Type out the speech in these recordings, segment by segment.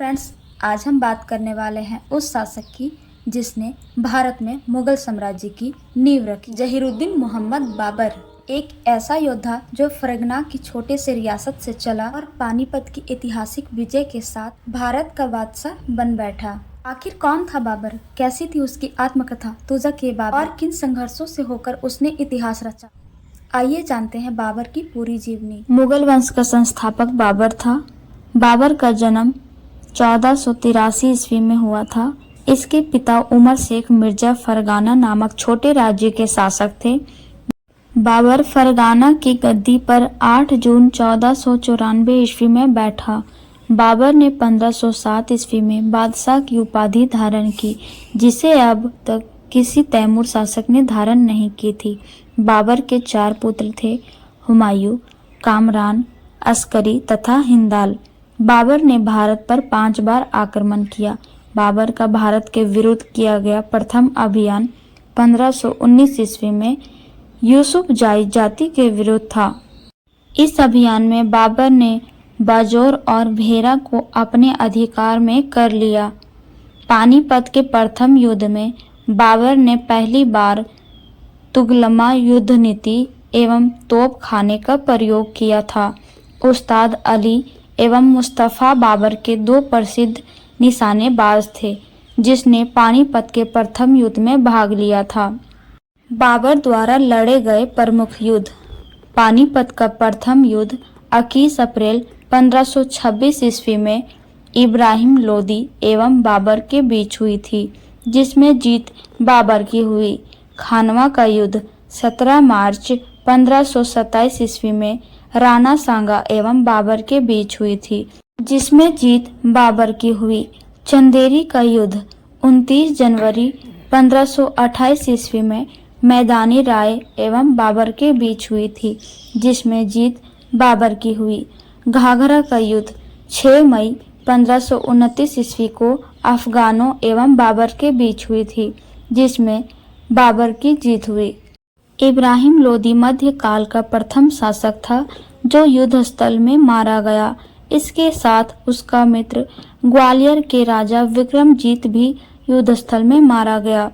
Friends, आज हम बात करने वाले हैं उस शासक की जिसने भारत में मुगल साम्राज्य की नींव रखी। जहीरुद्दीन मोहम्मद बाबर एक ऐसा योद्धा जो फरगना की छोटे से रियासत से चला और पानीपत की ऐतिहासिक विजय के साथ भारत का बादशाह बन बैठा। आखिर कौन था बाबर, कैसी थी उसकी आत्मकथा तुज़क ए बाबर और किन संघर्षों से होकर उसने इतिहास रचा। आइए जानते हैं बाबर की पूरी जीवनी। मुगल वंश का संस्थापक बाबर था। बाबर का जन्म 1483 ईस्वी में हुआ था। इसके पिता उमर शेख मिर्जा फरगाना नामक छोटे राज्य के शासक थे। बाबर फरगाना की गद्दी पर 8 जून 1494 ईस्वी में बैठा। बाबर ने 1507 ईस्वी में बादशाह की उपाधि धारण की, जिसे अब तक किसी तैमूर शासक ने धारण नहीं की थी। बाबर के 4 पुत्र थे, हुमायूं, कामरान, अस्करी तथा हिंदाल। बाबर ने भारत पर 5 बार आक्रमण किया। बाबर का भारत के विरुद्ध किया गया प्रथम अभियान 1519 ईस्वी में यूसुफजाई जाति के विरुद्ध था। इस अभियान में बाबर ने बाजौर और भेरा को अपने अधिकार में कर लिया। पानीपत के प्रथम युद्ध में बाबर ने पहली बार तुगलमा युद्ध नीति एवं तोप खाने का प्रयोग किया था। उस्ताद अली एवं मुस्तफा बाबर के 2 प्रसिद्ध निशानेबाज थे, जिसने पानीपत के प्रथम युद्ध में भाग लिया था। बाबर द्वारा लड़े गए प्रमुख युद्ध। पानीपत का प्रथम युद्ध 21 अप्रैल 1526 ईस्वी में इब्राहिम लोदी एवं बाबर के बीच हुई थी, जिसमें जीत बाबर की हुई। खानवा का युद्ध 17 मार्च 1527 ईस्वी में राणा सांगा एवं बाबर के बीच हुई थी, जिसमें जीत बाबर की हुई। चंदेरी का युद्ध 29 जनवरी 1528 ईस्वी में मैदानी राय एवं बाबर के बीच हुई थी, जिसमें जीत बाबर की हुई। घाघरा का युद्ध 6 मई 1529 ईस्वी को अफगानों एवं बाबर के बीच हुई थी, जिसमें बाबर की जीत हुई। इब्राहिम लोदी मध्यकाल का प्रथम शासक था जो युद्ध स्थल में मारा गया। इसके साथ उसका मित्र ग्वालियर के राजा विक्रमजीत भी युद्ध स्थल में मारा गया।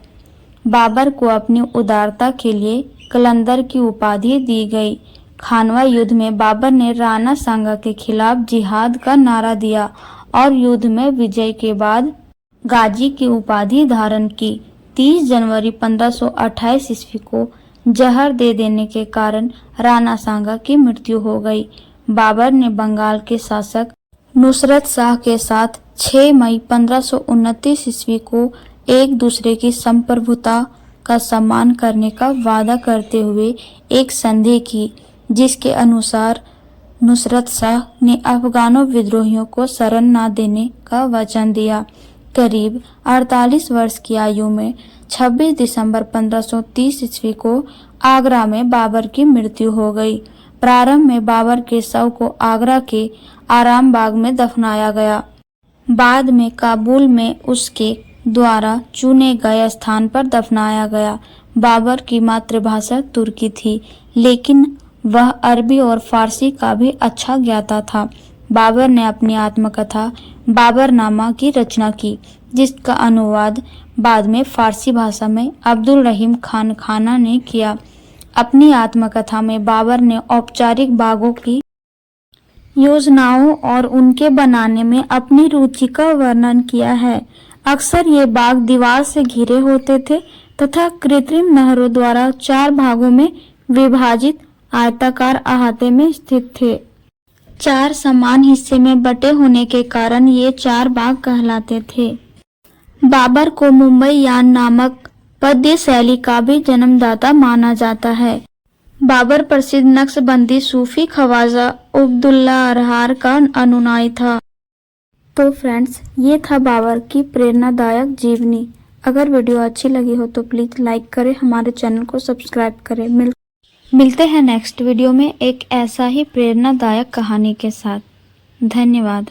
बाबर को अपनी उदारता के लिए कलंदर की उपाधि दी गई। खानवा युद्ध में बाबर ने राणा सांगा के खिलाफ जिहाद का नारा दिया और युद्ध में विजय के बाद गाजी की उपाधि धारण की। 30 जनवरी 1528 ईस्वी को जहर दे देने के कारण राणा सांगा की मृत्यु हो गई। बाबर ने बंगाल के शासक नुसरत शाह के साथ 6 मई 1529 ईस्वी को एक दूसरे की संप्रभुता का सम्मान करने का वादा करते हुए एक संधि की, जिसके अनुसार नुसरत शाह ने अफगानों विद्रोहियों को शरण न देने का वचन दिया। करीब 48 वर्ष की आयु में 26 दिसंबर 1530 ईस्वी को आगरा में बाबर की मृत्यु हो गई। प्रारंभ में बाबर के शव को आगरा के आराम बाग में दफनाया गया। बाद में काबुल में उसके द्वारा चुने गए स्थान पर दफनाया गया। बाबर की मातृभाषा तुर्की थी, लेकिन वह अरबी और फारसी का भी अच्छा ज्ञाता था। बाबर ने अपनी आत्मकथा बाबरनामा की रचना की, जिसका अनुवाद बाद में फारसी भाषा में अब्दुल रहीम खान खाना ने किया। अपनी आत्मकथा में बाबर ने औपचारिक बागों की योजनाओं और उनके बनाने में अपनी रुचि का वर्णन किया है। अक्सर ये बाग दीवार से घिरे होते थे तथा कृत्रिम नहरों द्वारा 4 भागों में विभाजित आयताकार अहाते में स्थित थे। 4 समान हिस्से में बटे होने के कारण ये 4 बाग कहलाते थे। बाबर को मुंबई यान नामक पद्य शैली का भी जन्मदाता माना जाता है। बाबर प्रसिद्ध नक्शबंदी सूफी ख्वाजा उब्दुल्ला अरहार का अनुयायी था। तो फ्रेंड्स, ये था बाबर की प्रेरणादायक जीवनी। अगर वीडियो अच्छी लगी हो तो प्लीज़ लाइक करें, हमारे चैनल को सब्सक्राइब करें। मिलते हैं नेक्स्ट वीडियो में एक ऐसा ही प्रेरणादायक कहानी के साथ। धन्यवाद।